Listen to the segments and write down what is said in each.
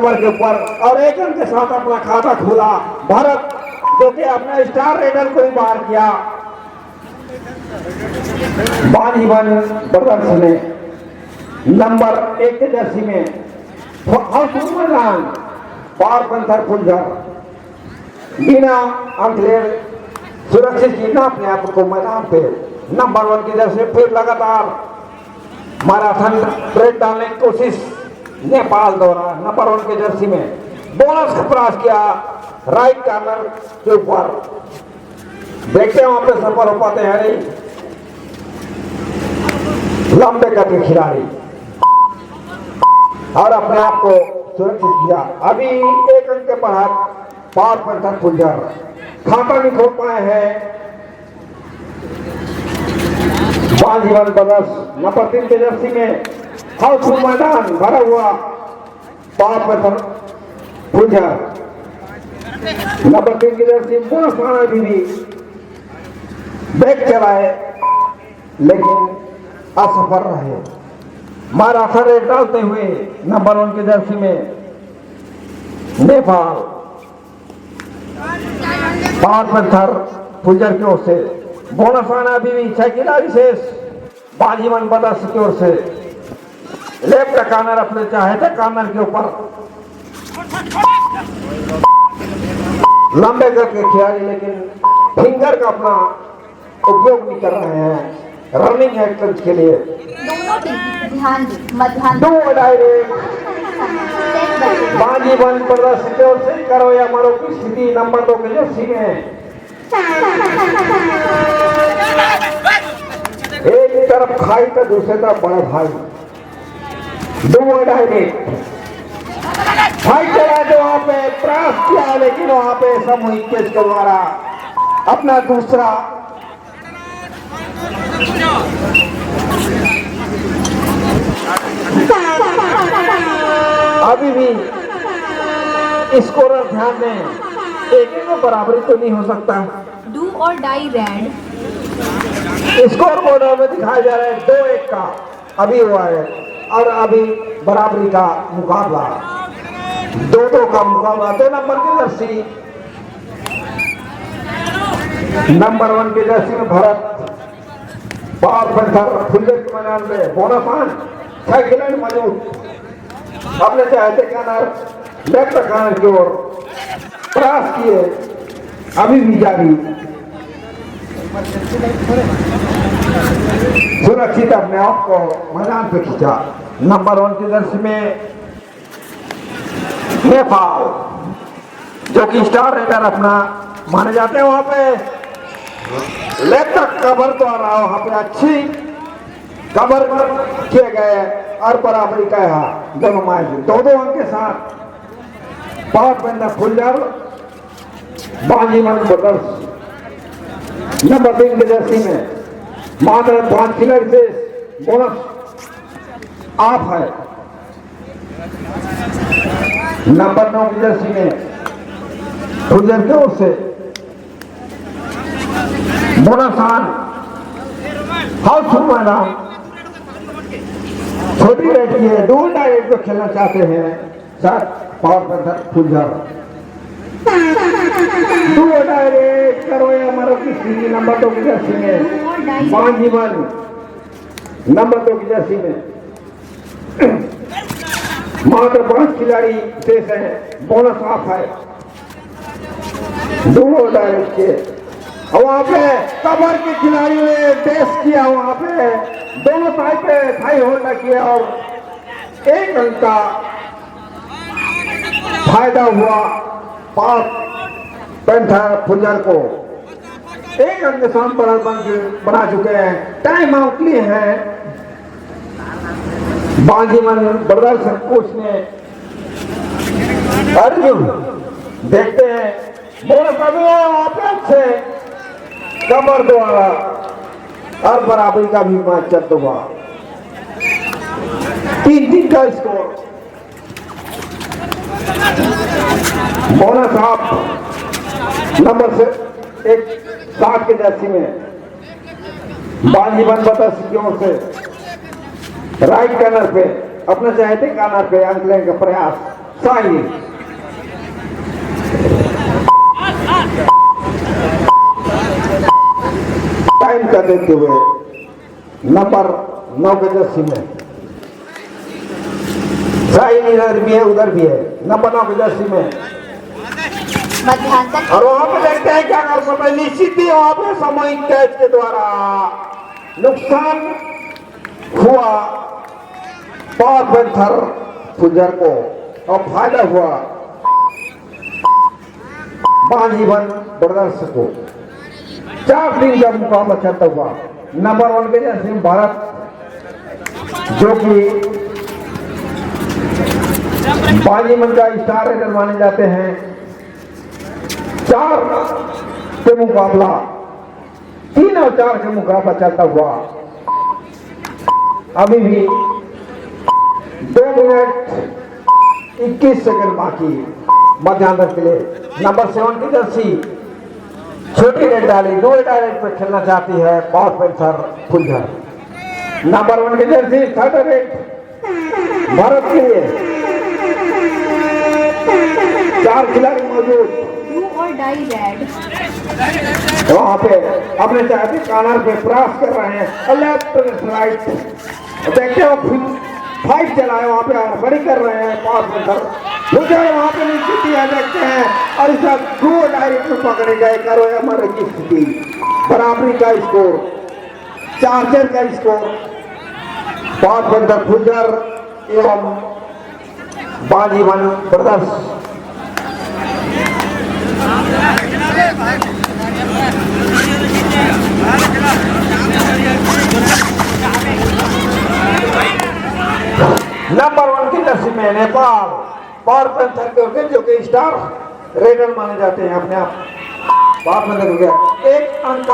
कमर के ऊपर और एक रन के साथ अपना खाता खोला भारत, जो कि अपना स्टार रेडर को ही बाहर किया। बाजीवन ब्रदर्स ने नंबर 1 के जर्सी में पार पंथर फुलझर बिना अंकलेर सुरक्षित जीतना अपने आप को मैदान पे नंबर 1 की जर्सी फिर लगातार मैराथन ब्रेक डालने की कोशिश नेपाल द्वारा नंबर 1 की जर्सी में बोनस का प्रयास किया राइट कॉर्नर के ऊपर। देखते हैं वहां पे सफल हो पाते हैं नहीं लंबे कद के खिलाड़ी और अपने आप को सुरक्षित किया। अभी एक अंक के बाद पार पंथर फुलझर खाता नहीं खोल पाए हैं। बाजीवन ब्रदर्स नंबर 3 के जर्सी में हाउसफुल मैदान भरा हुआ पार पंथर फुलझर नंबर 3 की जर्सी बोनस माना भी बैक चलाए लेकिन असफल रहे। मैराथन रेस डालते हुए नंबर 1 की जर्सी में नेपाल पार पंथर फुलझर की ओर से बोनस आना भी 6 खिलाड़ी शेष। बाजीवन ब्रदर्स की ओर से लेफ्ट का कॉर्नर अपने चाहे थे कॉर्नर के ऊपर लंबे करके खिलाड़ी लेकिन फिंगर का अपना उपयोग नहीं कर रहे हैं रनिंग एक्शन के लिए। दो डायरेक्ट बाजीवन ब्रदर्स की ओर से करो या मरो की स्थिति नंबर 2 के जर्सी में एक तरफ खाई तो दूसरी तरफ बड़ा भाई। दो डायरेक्ट भाई चला जो वहां पे प्रयास किया लेकिन वहां पे सामूहिक कैच के द्वारा अपना दूसरा अभी भी स्कोरर ध्यान दें एक बराबरी तो नहीं हो सकता। डू और डाई रैंड स्कोर बोर्ड में दिखाया जा रहा है 2-1 का अभी हुआ है और अभी बराबरी का मुकाबला 2-2 का मुकाबला। 2 नंबर की जर्सी नंबर 1 की जर्सी में भारत पार पंथर फुलझर के मैदान में बोनस 6 खिलाड़ी मौजूद अपने चाहते कॉर्नर लेफ्ट कॉर्नर की ओर प्रयास किए अभी भी जारी सुरक्षित अपने आप को मैदान पे खींचा। नंबर 1 की जर्सी में नेपाल जो कि स्टार रेडर अपना माने जाते हैं वहां पे लेफ्ट कवर तो आ रहा वहां पे अच्छी कवर किए गए और बराबरी का यहाँ दोनों मैच 2-2 अंक के साथ पावर पंथर फुलझर बाजीवन ब्रदर्स नंबर 3 की जर्सी में मात्र 5 खिलाड़ी से बोनस ऑफ है। नंबर 9 की जर्सी में फुलझर की ओर से बोनस हाउसफुल मैदान छोटी रेट की है 2 डायरेक्ट जो खेलना चाहते हैं साथ पावर पंथर फुलझर 2 डायरेक्ट करो या मरो की स्थिति नंबर 2 की जर्सी में बाजीवन नंबर 2 की जर्सी में मात्र 5 खिलाड़ी शेष हैं बोनस ऑफ है। 2 डायरेक्ट के वहां पे कवर के खिलाड़ियों ने टेस्ट किया वहां पे दोनों साइड पे थाई होल्ड किया और 1 अंक का फायदा हुआ पार पंथर फुलझर को। 1 अंक के साथ बना चुके हैं टाइम आउट लिए हैं बाजीवन ब्रदर्स कोच ने। अर्जुन देखते हैं बोनस अच्छे कमर द्वारा और बराबरी का भी मैच चल हुआ 3-3 का स्कोर। बोनस आप नंबर से 7 के जर्सी में बाजीवन ब्रदर्स की ओर से राइट कॉर्नर पे अपने चाहते कॉर्नर पे अंक लेने का प्रयास साई टाइम का देते हुए नंबर 9 के जर्सी में साइन इधर भी है उधर भी है नंबर 9 के जर्सी में मध्यांतर और वहां पे देखते हैं क्या कर सकते हैं निश्चित ही वहां पे सामूहिक कैच के द्वारा नुकसान हुआ पावर पैंथर फुजर को और फायदा हुआ बाजीवन ब्रदर्स को 4 टीम का मुकाबला चलता हुआ नंबर 1 के जैसे भारत जो कि बाजीवन का स्टार रेडर माने जाते हैं 4 के मुकाबला 3 और 4 के मुकाबला चलता हुआ अभी भी 2 मिनट 21 सेकंड बाकी मध्यांतर के लिए नंबर 7 की जर्सी छोटी रेड डाली 2 डायरेक्ट पे खेलना चाहती है पावर पैंथर फुलझर नंबर 1 की जर्सी थर्ड रेड भारत के लिए 4 खिलाड़ी मौजूद डू और डाई रेड वहां पे अपने चाहते कॉर्नर पे प्रयास कर रहे हैं लेफ्ट राइट देखते हो फाइट चलाए वहां पे बड़ी कर रहे हैं पावर पैंथर फुलझर वहां पे निश्चित ही देखते हैं और इस 2 डायरेक्ट में पकड़े गए करो हमारे की स्थिति बराबरी का स्कोर 4-4 का स्कोर पावर पैंथर फुलझर एवं बाजीवन ब्रदर्स नंबर 1 की जर्सी में नेपाल पावर पैंथर के जो कि स्टार रेडर माने जाते हैं अपने आप पावर पैंथर हो गया 1 अंक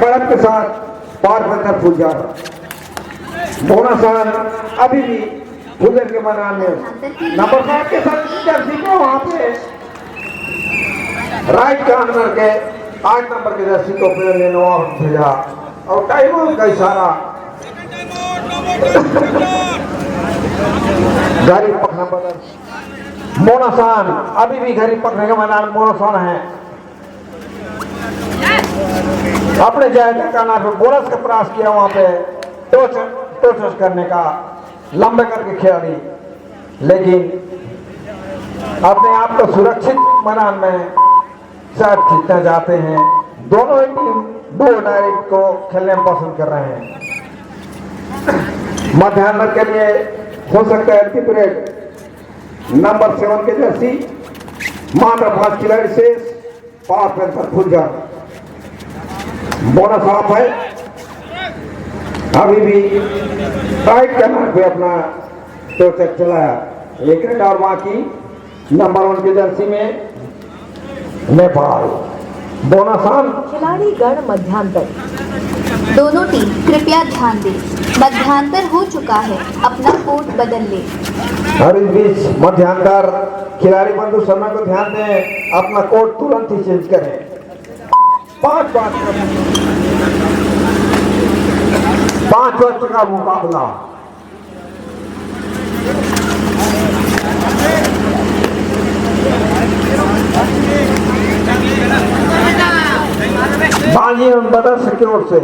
बढ़त के साथ power panther Phuljhar bonus run अभी भी फुलझर के मैदान में नंबर 7 के साथ जर्सी को वहां पे राइट कॉर्नर के 8 नंबर के जर्सी को प्लेयर ने आउट भेजा और टाइम आउट का इशारा गाड़ी पकड़ना बदल मोनासान अभी भी गाड़ी पकड़ने के मैदान मोनासान है अपने जायजा का नाम पे बोनस का प्रयास किया वहां पे टोच करने का लंबे करके खिलाड़ी लेकिन अपने आप को सुरक्षित मैदान में शायद खींचना चाहते हैं दोनों ही टीम 2 डायरेक्ट को खेलने में पसंद कर रहे हैं मध्यांतर के लिए हो सकता है एंटी पीरियड नंबर 7 के जर्सी मात्र 5 खिलाड़ी से power panther Phuljhar bonus of है अभी भी राइट कॉर्नर पे अपना टोचक चलाया 1 रेड और बाकी नंबर 1 की जर्सी में नेपाल बोनस ऑन खिलाड़ी गण मध्यांतर दोनों टीम कृपया ध्यान दें मध्यांतर हो चुका है अपना कोड बदल ले और इस बीच मध्यांतर खिलाड़ी बंधु शर्मा को ध्यान दें अपना कोड तुरंत ही चेंज करें 5 वक्त का मुकाबला बाजीवन ब्रदर्स की ओर से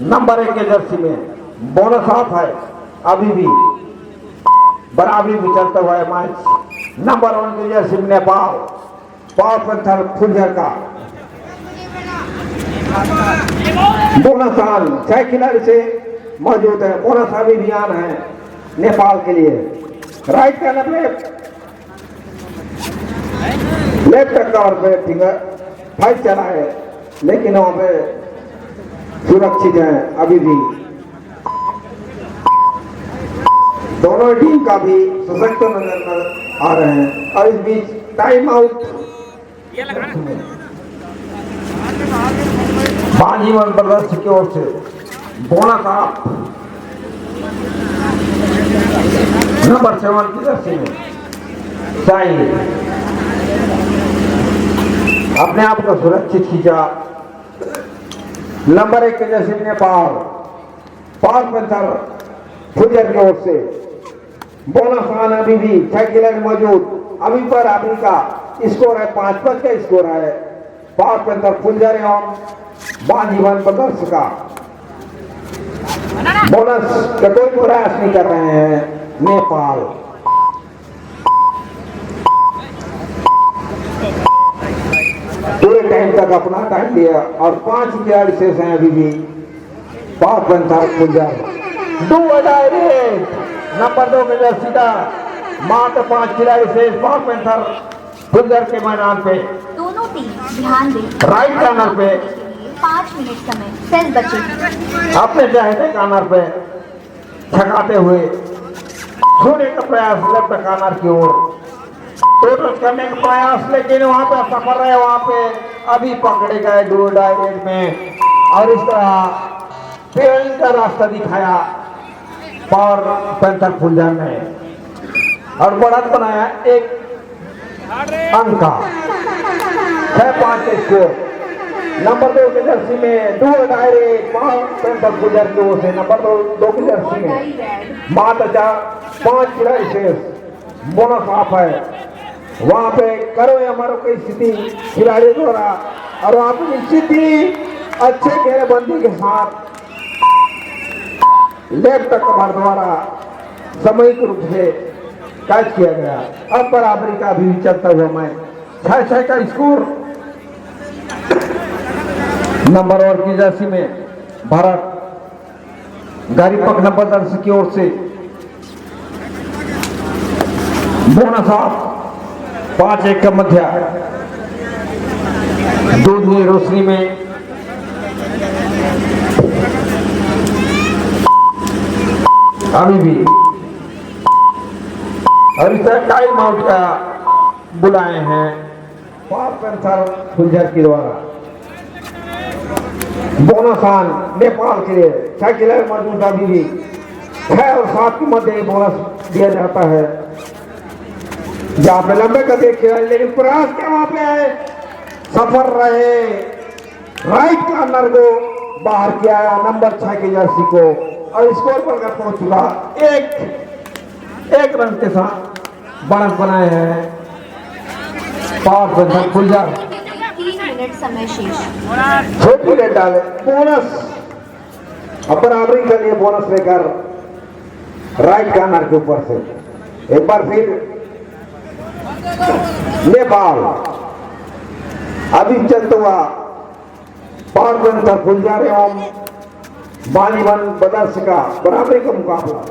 नंबर 1 के जर्सी में बोनस ऑफ है अभी भी बराबरी में चलता हुआ है मैच नंबर 1 के जर्सी में नेपाल पावर पैंथर फुलझर का बोनस ऑन 6 खिलाड़ी से मौजूद है बोनस अभियान है नेपाल के लिए राइट का लेफ्ट कवर पे फिंगर फाइट चला है लेकिन वहां पे सुरक्षित है अभी भी दोनों टीम का भी सशक्त नजर आ रहे हैं और इस बीच टाइम आउट बाजीवन ब्रदर्स की ओर से बोनस ऑफ नंबर 7 की जर्सी में साइन अपने आप को सुरक्षित खींचा नंबर 1 के जर्सी नेपाल पावर पैंथर फुजर की ओर से बोनस आन अभी भी 6 खिलाड़ी मौजूद। अभी पर अभी का स्कोर है 5-5 का स्कोर है। पावर पेंथर फुलझर एवं बाजीवन ब्रदर्स का बोनस का कोई प्रयास नहीं कर रहे हैं नेपाल। पूरे टाइम तक अपना टाइम दिया और 5 खिलाड़ी शेष हैं अभी भी। पावर पेंथर फुलझर नंबर 2 के जर्सी का मात्र 5 खिलाड़ी शेष पावर पेंथर फुलझर के मैदान पे। दोनों टीम ध्यान दें। राइट कॉर्नर पे 5 मिनट समय सेल बचे। अपने चाहते कॉर्नर पे छकाते हुए छूने का प्रयास लेफ्ट कॉर्नर की ओर टोटल करने का प्रयास, लेकिन वहां पे सफर है। वहां पे अभी पकड़े गए डू डायरेक्ट में और इस तरह पेड़ का रास्ता दिखाया पावर पेंथर फुलझर ने और बढ़त बनाया 1 अंक का 6-5 के स्कोर। नंबर 2 की जर्सी में do direct power panther Phuljhar की ओर से नंबर 2 की जर्सी में मात्र 5 खिलाड़ी शेष बोनस ऑफ है। वहां पे करो या मरो की स्थिति खिलाड़ी द्वारा और वहां पे स्थिति अच्छे घेरेबंदी के साथ लेफ्ट कवर द्वारा सामूहिक रूप से कैच किया गया। अब बराबरी का भी चलता हुआ मैं 6-6 का स्कोर। नंबर और की जर्सी में भारत गारीपक नंबर 10 की ओर से बोनस ऑफ 5-1 का मध्य दूधनी रोशनी में अभी भी और इस टाइम आउट का बुलाए हैं पावर पेंथर फुलझर के द्वारा। बोनस ऑन नेपाल के लिए 6 खिलाड़ी मौजूद। अभी भी 6 और 7 के मध्य बोनस दिया जाता है जहां पे लंबे कदे खिलाड़ी, लेकिन प्रयास क्या वहां पे है सफर रहे राइट कॉर्नर को बाहर किया नंबर 6 की जर्सी को और स्कोर पर पहुंच चुका। एक रन के साथ बढ़त बनाए हैं पावर पेंथर फुलझर। 3 मिनट समय शेष। छोटी रेट डाले बोनस अब बराबरी के लिए बोनस लेकर राइट कॉर्नर के ऊपर से एक बार फिर नेपाल अभी चलता हुआ पावर पेंथर फुलझर एवं बाजीवन ब्रदर्स का बराबरी का मुकाबला।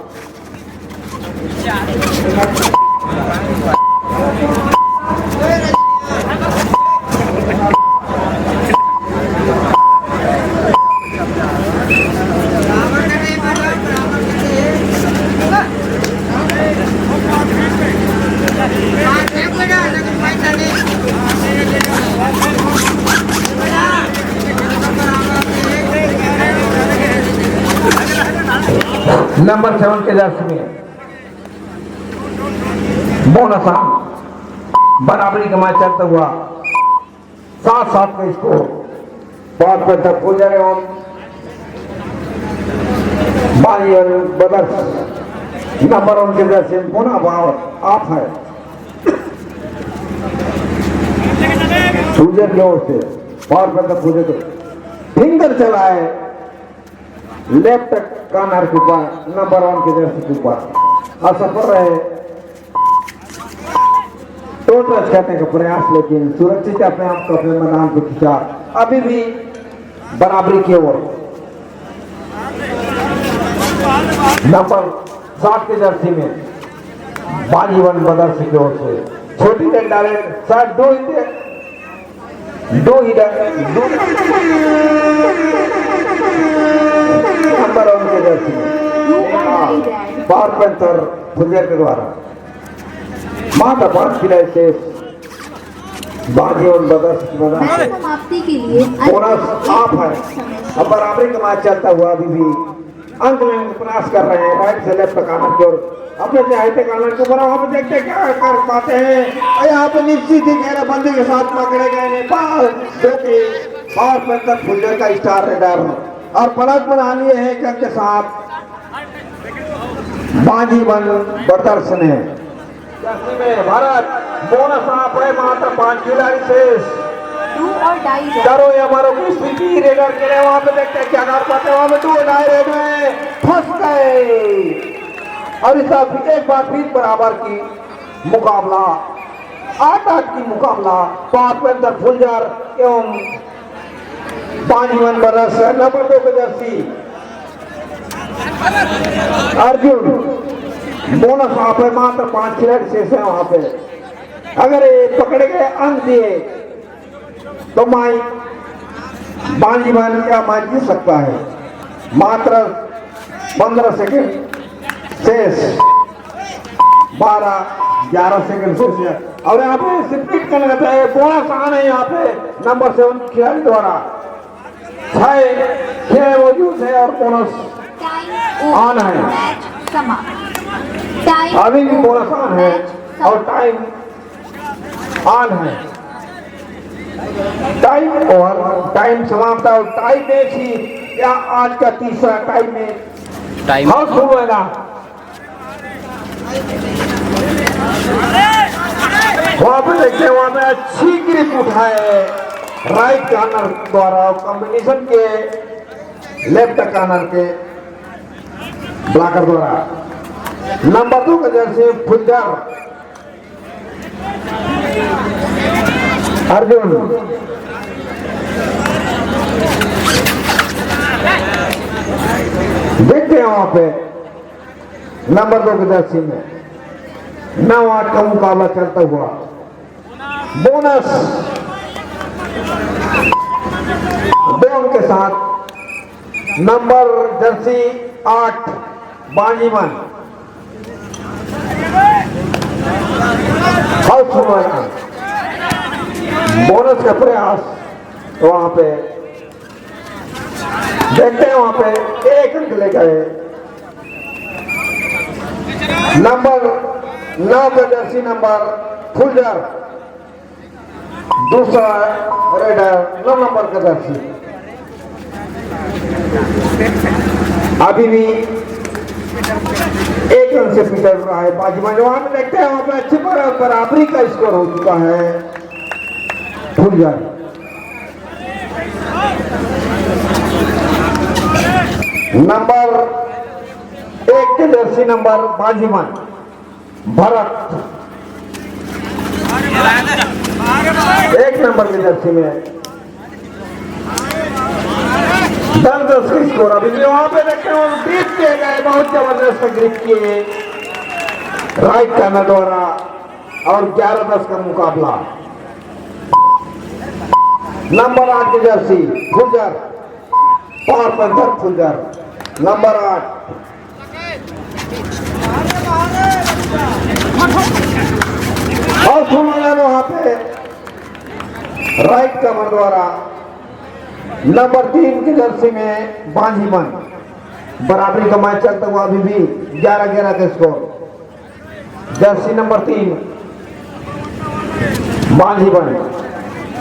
नंबर 7 के जर्सी में बोनस ऑन बराबरी का मैच चलता हुआ 7-7 का स्कोर। पावर पेंथर फुलझर एवं बाजीवन ब्रदर्स नंबर 1 के जर्सी में पुनः पावर ऑफ है फुलझर की ओर से। पावर पेंथर फुलझर को फिंगर चला है लेफ्ट कॉर्नर के ऊपर नंबर 1 के जर्सी के ऊपर असफल रहे टोटल करने का प्रयास, लेकिन सुरक्षित अपने आप को अपने मैदान को खिंचा। अभी भी बराबरी की ओर नंबर 7 के जर्सी में बाजीवन ब्रदर्स की ओर से छोटी रेट डाले शायद 2 ही नंबर 1 के जर्सी में पावर पेंथर फुलझर के द्वारा मात्र 5 खिलाड़ी शेष बाजीवन ब्रदर्स की मैदान से समाप्ति के लिए बोनस ऑफ है। अब बराबरी का मैच चलता हुआ अभी भी अंक में प्रयास कर रहे हैं राइट से लेफ्ट कॉर्नर की ओर अपने चाहते कॉर्नर के ऊपर। वहां पर देखते क्या कर पाते हैं। यहाँ पे निश्चित ही घेराबंदी के साथ पकड़े गए नेपाल जो कि पावर पेंथर फुलझर का स्टार रेडर और पलट बना लिए हैं के साथ बाजीवन प्रदर्शन है। जर्सी में भारत बोनस आप है मात्र 5 खिलाड़ी शेष। डू और डाई रेड। करो ये हमारे को स्थिति रेडर के लिए वहां पे देखते हैं क्या कर पाते हैं। वहां पे 2 डाई रेड में फंस गए और इस तरफ एक बार फिर बराबर की मुकाबला 8-8 की मुकाबला पार्पेंद्र फुलझर एवं बाजीवन बरस नंबर 2 की जर्सी अर्जुन। बोनस वहां पे मात्र 5 खिलाड़ी शेष है। वहां पे अगर ये पकड़े गए अंक दिए तो माई बाजीवन या माई जीत सकता है। मात्र 15 सेकंड शेष 12-11 सेकंड शेष है और यहाँ पे रिपीट करना रहता है। बोनस आना है यहाँ पे नंबर 7 खिलाड़ी द्वारा 6 खेल मौजूद है और बोनस ऑन है। मैच समाप्त। टाइम अभी भी बोनस ऑन है और टाइम ऑन है। टाइम और टाइम समाप्त है और टाइम मैच ही या आज का तीसरा टाइम मैच टाइम और शुरू होगा। वहां पे देखते हैं वहां पे अच्छी ग्रिप उठाए राइट कार्नर द्वारा कॉम्बिनेशन के लेफ्ट कार्नर के ब्लॉकर द्वारा। नंबर 2 का जर्सी फुलझर अर्जुन। देखते हैं वहां पे नंबर 2 की जर्सी में 9-8 का मुकाबला चलता हुआ। बोनस 2 अंक के साथ नंबर जर्सी 8 बाजीवन बोनस का प्रयास वहां पे देखते हैं। वहां पे 1 अंक ले गए। नंबर 9 का जर्सी नंबर फुलझर दूसरा रेडर 9 नंबर का जर्सी अभी भी 1 रन से पीछे रहा है। बाजीवन वहां पे देखते हैं वहां पे अच्छी बराबरी का स्कोर हो चुका है। फुलझर नंबर 1 के जर्सी नंबर बाजीवन भरत 1 नंबर की जर्सी में 10-10 का स्कोर। अभी भी वहां पे देखते हैं ग्रिप किए गए बहुत जबरदस्त ग्रिप किए राइट कार्नर द्वारा और 11-10 का मुकाबला। नंबर 8 की जर्सी फुलझर पार्पेंद्र फुलझर नंबर 8 और सुना वहां पे राइट कमर द्वारा नंबर 3 की जर्सी में बाजीवन बराबरी का मैच चलता हुआ अभी भी 11-11 का स्कोर। जर्सी नंबर 3 बाजीवन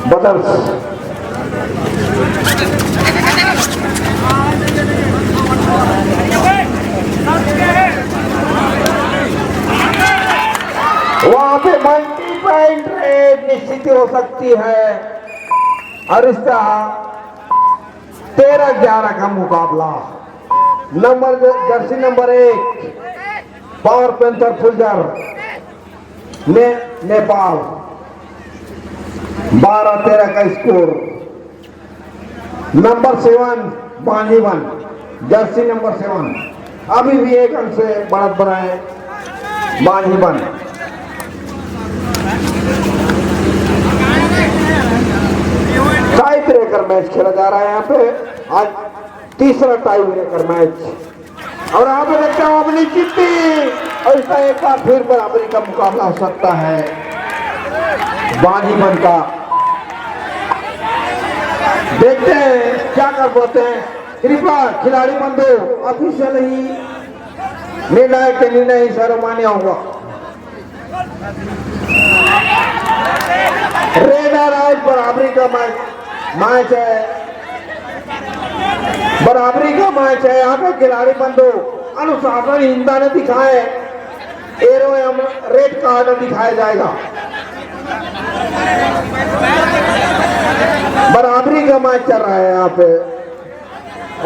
बदर्स वहां पे मल्टी पॉइंट रेट निश्चित हो सकती है और इसका 13-11 का मुकाबला। नंबर जर्सी नंबर 1 पार्पेंद्र फुलझर नेपाल 12-13 का स्कोर। नंबर 7 बाजीवन जर्सी नंबर 7 अभी भी 1 अंक से बढ़त बनाए बाजीवन। टाई ब्रेकर मैच खेला जा रहा है यहाँ पे आज तीसरा टाई ब्रेकर मैच और यहाँ पे देखते हैं अपनी जीती और इसका एक बार फिर बराबरी का मुकाबला हो सकता है बाजीवन का। देखते हैं क्या कर पाते हैं। कृपया खिलाड़ी बंधु ऑफिशियल ही निर्णायक के निर्णय ही सर्वमान्य होगा। रेडर आज बराबरी का मैच है, बराबरी का मैच है। यहाँ पे खिलाड़ी बंधु अनुशासनहीनता ने दिखाए, एरो एवं रेड कार्ड दिखाया जाएगा। बराबरी का मैच चल रहा है यहाँ पे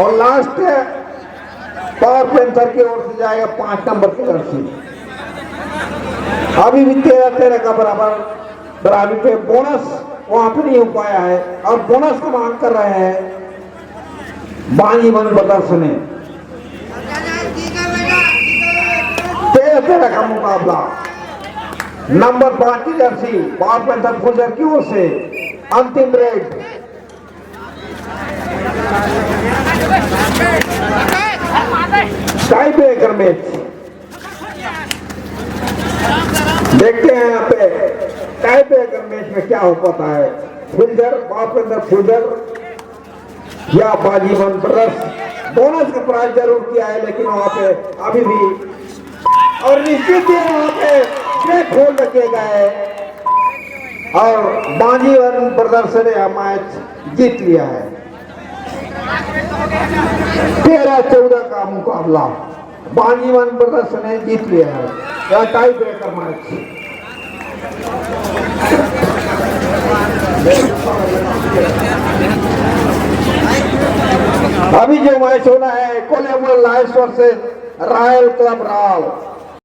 और लास्ट पावर पेंथर की ओर से जाएगा 5 नंबर की जर्सी। अभी भी 13-13 का बराबरी पे बोनस वहां पे नहीं हो पाया है और बोनस की मांग कर रहे हैं बानी मन प्रदर्शनी। 13-13 का मुकाबला। नंबर 5 की जर्सी पावर पेंथर फुलझर की ओर से अंतिम रेड। टाई ब्रेकर मैच देखते हैं यहाँ पे टाई ब्रेकर मैच में क्या हो पाता है। फुलझर पावर पेंथर फुलझर या बाजीवन ब्रदर्स बोनस का प्राइज जरूर किया है, लेकिन वहां पे अभी भी और निश्चित ही वहां पे ब्रेक होल्ड रखे गए और बाजीवन ब्रदर्स ने यह मैच जीत लिया है। 13-14 का मुकाबला बाजीवन ब्रदर्स ने जीत लिया है। यह टाई ब्रेकर मैच। अभी जो मैच होना है कोलेबुल lions versus royal club Rao.